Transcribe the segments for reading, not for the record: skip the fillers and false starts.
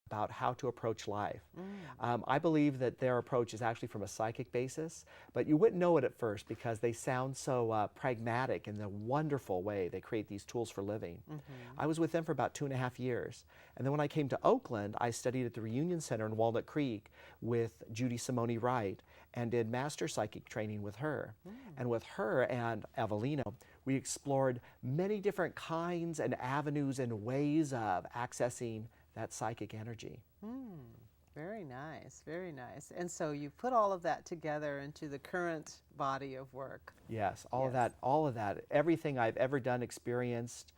about how to approach life. I believe that their approach is actually from a psychic basis, but you wouldn't know it at first because they sound so pragmatic in the wonderful way they create these tools for living. I was with them for about 2.5 years. And then when I came to Oakland, I studied at the Reunion Center in Walnut Creek with Judy Simone Wright and did master psychic training with her. And with her and Evelino, we explored many different kinds and avenues and ways of accessing that psychic energy. Very nice, very nice. And so you put all of that together into the current body of work. Yes, all of that, everything I've ever done, experienced,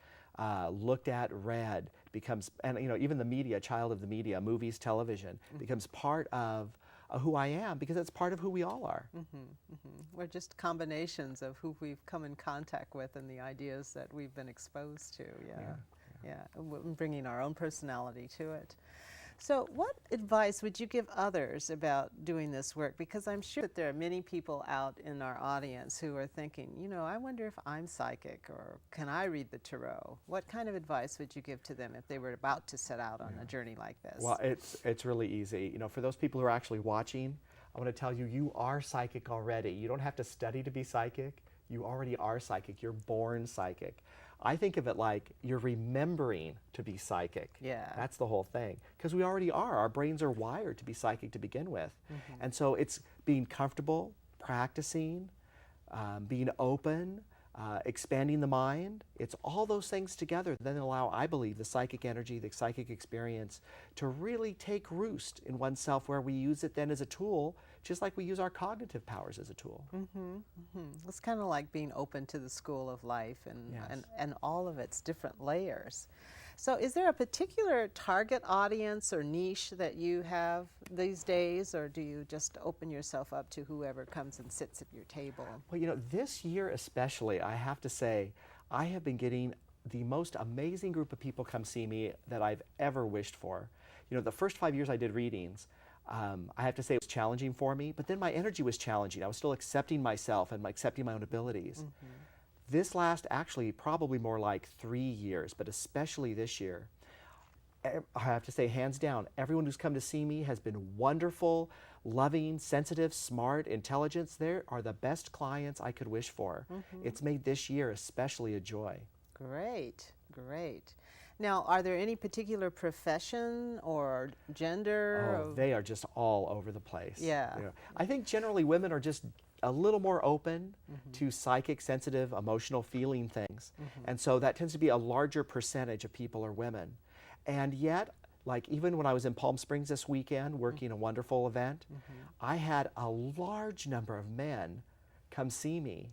looked at, read, becomes, and even the media, child of the media, movies, television, becomes part of who I am, because it's part of who we all are. We're just combinations of who we've come in contact with and the ideas that we've been exposed to. Bringing our own personality to it. So what advice would you give others about doing this work? Because I'm sure that there are many people out in our audience who are thinking, I wonder if I'm psychic, or can I read the tarot? What kind of advice would you give to them if they were about to set out on a journey like this? Well, it's really easy. For those people who are actually watching, I want to tell you, you are psychic already. You don't have to study to be psychic. You already are psychic. You're born psychic. I think of it like you're remembering to be psychic. Yeah. That's the whole thing. Because we already are. Our brains are wired to be psychic to begin with. And so it's being comfortable, practicing, being open, expanding the mind. It's all those things together that then allow, I believe, the psychic energy, the psychic experience to really take roost in oneself, where we use it then as a tool, just like we use our cognitive powers as a tool. It's kind of like being open to the school of life and all of its different layers. So is there a particular target audience or niche that you have these days, or do you just open yourself up to whoever comes and sits at your table? Well, this year especially, I have to say, I have been getting the most amazing group of people come see me that I've ever wished for. The first 5 years I did readings, I have to say it was challenging for me, but then my energy was challenging. I was still accepting myself and accepting my own abilities. This last, actually, probably more like 3 years, but especially this year, I have to say, hands down, everyone who's come to see me has been wonderful, loving, sensitive, smart, intelligent. They are the best clients I could wish for. It's made this year especially a joy. Great, great. Now, are there any particular profession or gender? Oh, they are just all over the place. Yeah. I think generally women are just a little more open to psychic, sensitive, emotional, feeling things. And so that tends to be a larger percentage of people are women. And yet, like even when I was in Palm Springs this weekend working a wonderful event, I had a large number of men come see me.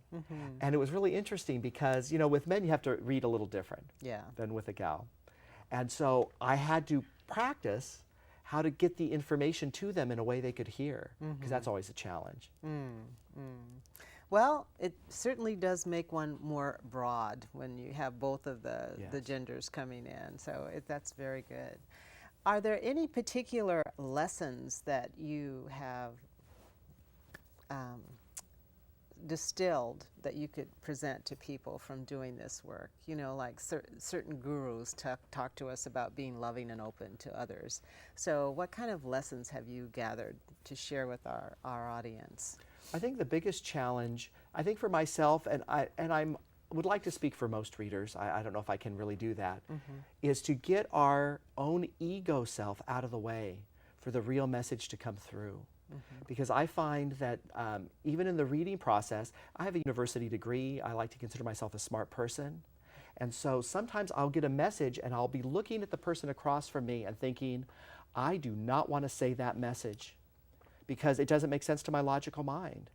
And it was really interesting because, with men you have to read a little different than with a gal. And so I had to practice how to get the information to them in a way they could hear, because that's always a challenge. Well, it certainly does make one more broad when you have both of the genders coming in, so that's very good. Are there any particular lessons that you have distilled that you could present to people from doing this work? Like certain gurus talk to us about being loving and open to others. So what kind of lessons have you gathered to share with our audience? I think the biggest challenge, I think for myself, and I would like to speak for most readers, I don't know if I can really do that, is to get our own ego self out of the way for the real message to come through. Because I find that even in the reading process, I have a university degree. I like to consider myself a smart person. And so sometimes I'll get a message and I'll be looking at the person across from me and thinking, I do not want to say that message because it doesn't make sense to my logical mind.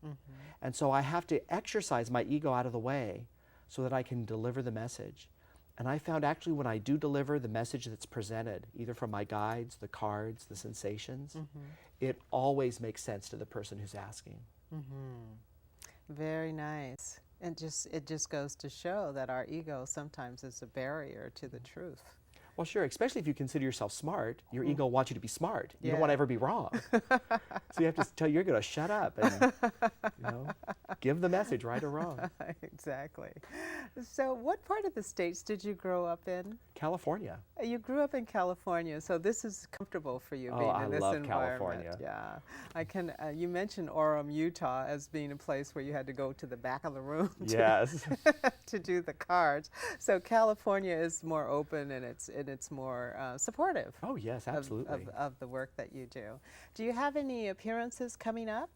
And so I have to exercise my ego out of the way so that I can deliver the message. And I found actually when I do deliver the message that's presented, either from my guides, the cards, the sensations, it always makes sense to the person who's asking. Very nice. And it just goes to show that our ego sometimes is a barrier to the truth. Well, sure, especially if you consider yourself smart, your ego wants you to be smart. You don't want to ever be wrong. So you have to tell your ego to shut up and give the message, right or wrong. Exactly. So what part of the States did you grow up in? California. You grew up in California, so this is comfortable for you Oh, being I in this love environment. California. Yeah, I can. You mentioned Orem, Utah, as being a place where you had to go to the back of the room Yes. to do the cards. So California is more open and it's more supportive. Oh, yes, absolutely. Of the work that you do. Do you have any appearances coming up?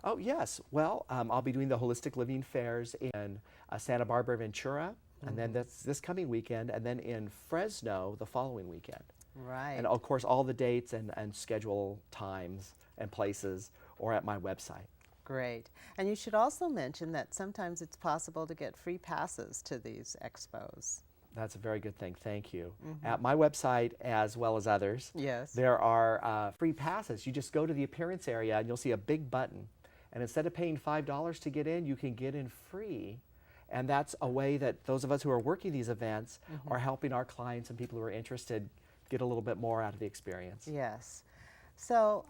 Oh, yes. Well, I'll be doing the Holistic Living Fairs in Santa Barbara, Ventura, and then that's this coming weekend, and then in Fresno the following weekend. Right. And of course, all the dates and schedule times and places are at my website. Great. And you should also mention that sometimes it's possible to get free passes to these expos. That's a very good thing. Thank you. At my website, as well as others, Yes. there are free passes. You just go to the appearance area and you'll see a big button. And instead of paying $5 to get in, you can get in free. And that's a way that those of us who are working these events are helping our clients and people who are interested get a little bit more out of the experience. Yes. So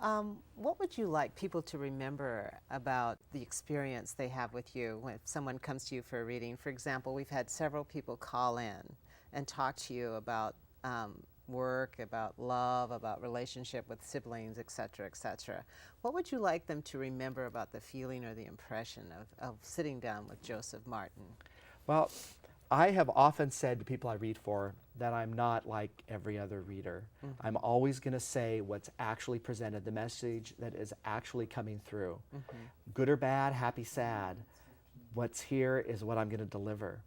what would you like people to remember about the experience they have with you when someone comes to you for a reading? For example, we've had several people call in and talk to you about work, about love, about relationship with siblings, et cetera, et cetera. What would you like them to remember about the feeling or the impression of sitting down with Joseph Martin? Well, I have often said to people I read for that I'm not like every other reader. I'm always going to say what's actually presented, the message that is actually coming through. Good or bad, happy, sad, what's here is what I'm going to deliver.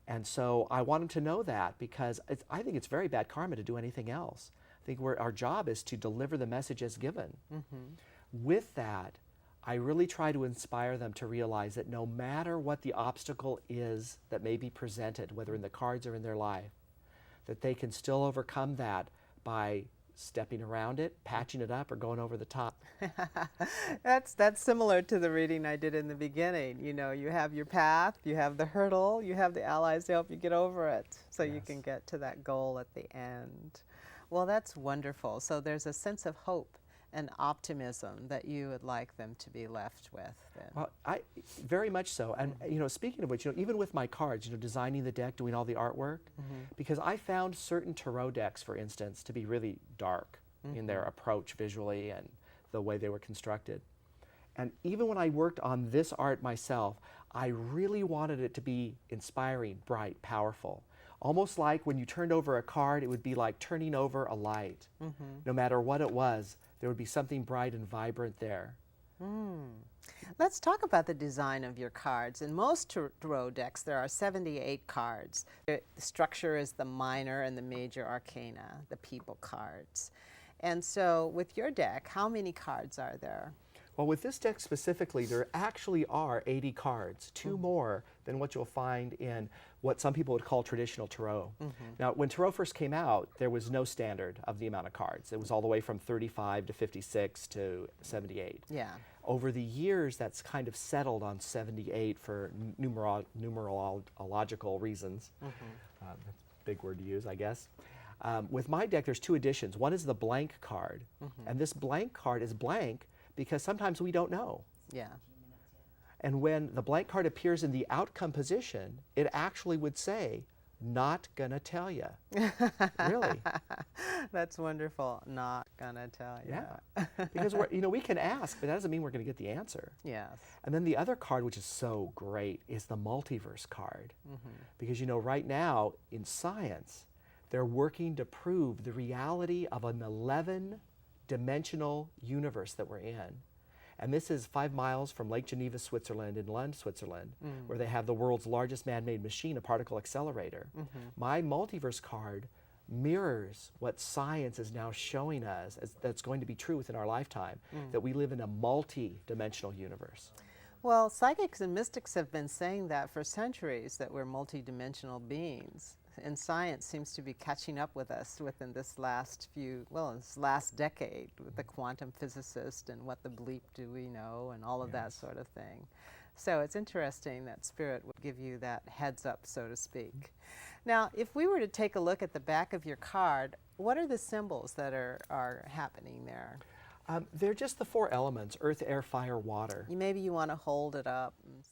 And so I want them to know that because I think it's very bad karma to do anything else. I think our job is to deliver the message as given. With that, I really try to inspire them to realize that no matter what the obstacle is that may be presented, whether in the cards or in their life, that they can still overcome that by stepping around it, patching it up, or going over the top. That's similar to the reading I did in the beginning. You know, you have your path, you have the hurdle, you have the allies to help you get over it so you can get to that goal at the end. Well, that's wonderful. So there's a sense of hope and optimism that you would like them to be left with. Then. Well, very much so. And you know, speaking of which, you know, even with my cards, you know, designing the deck, doing all the artwork, because I found certain tarot decks, for instance, to be really dark in their approach visually and the way they were constructed. And even when I worked on this art myself, I really wanted it to be inspiring, bright, powerful. Almost like when you turned over a card, it would be like turning over a light. No matter what it was, there would be something bright and vibrant there. Let's talk about the design of your cards. In most tarot decks, there are 78 cards. The structure is the minor and the major arcana, the people cards. And so with your deck, how many cards are there? Well, with this deck specifically, there actually are 80 cards, two more than what you'll find in what some people would call traditional tarot. Now, when tarot first came out, there was no standard of the amount of cards. It was all the way from 35 to 56 to 78. Yeah. Over the years, that's kind of settled on 78 for numerological reasons. Big word to use, I guess. With my deck, there's two editions. One is the blank card, and this blank card is blank because sometimes we don't know. Yeah. And when the blank card appears in the outcome position, it actually would say, not gonna tell you. Really. That's wonderful. Not gonna tell you. Yeah. Because you know, we can ask, but that doesn't mean we're gonna get the answer. Yes. And then the other card, which is so great, is the multiverse card. Because you know, right now in science, they're working to prove the reality of an 11-dimensional universe that we're in. And this is 5 miles from Lake Geneva, Switzerland, in Lund, Switzerland, where they have the world's largest man-made machine, a particle accelerator. My multiverse card mirrors what science is now showing us that's going to be true within our lifetime, that we live in a multi-dimensional universe. Well, psychics and mystics have been saying that for centuries, that we're multidimensional beings. And science seems to be catching up with us within this last this last decade with the quantum physicist and what the bleep do we know and all of that sort of thing. So it's interesting that Spirit would give you that heads up, so to speak. Now, if we were to take a look at the back of your card, what are the symbols that are happening there? They're just the 4 elements: earth, air, fire, water. Maybe you want to hold it up and see.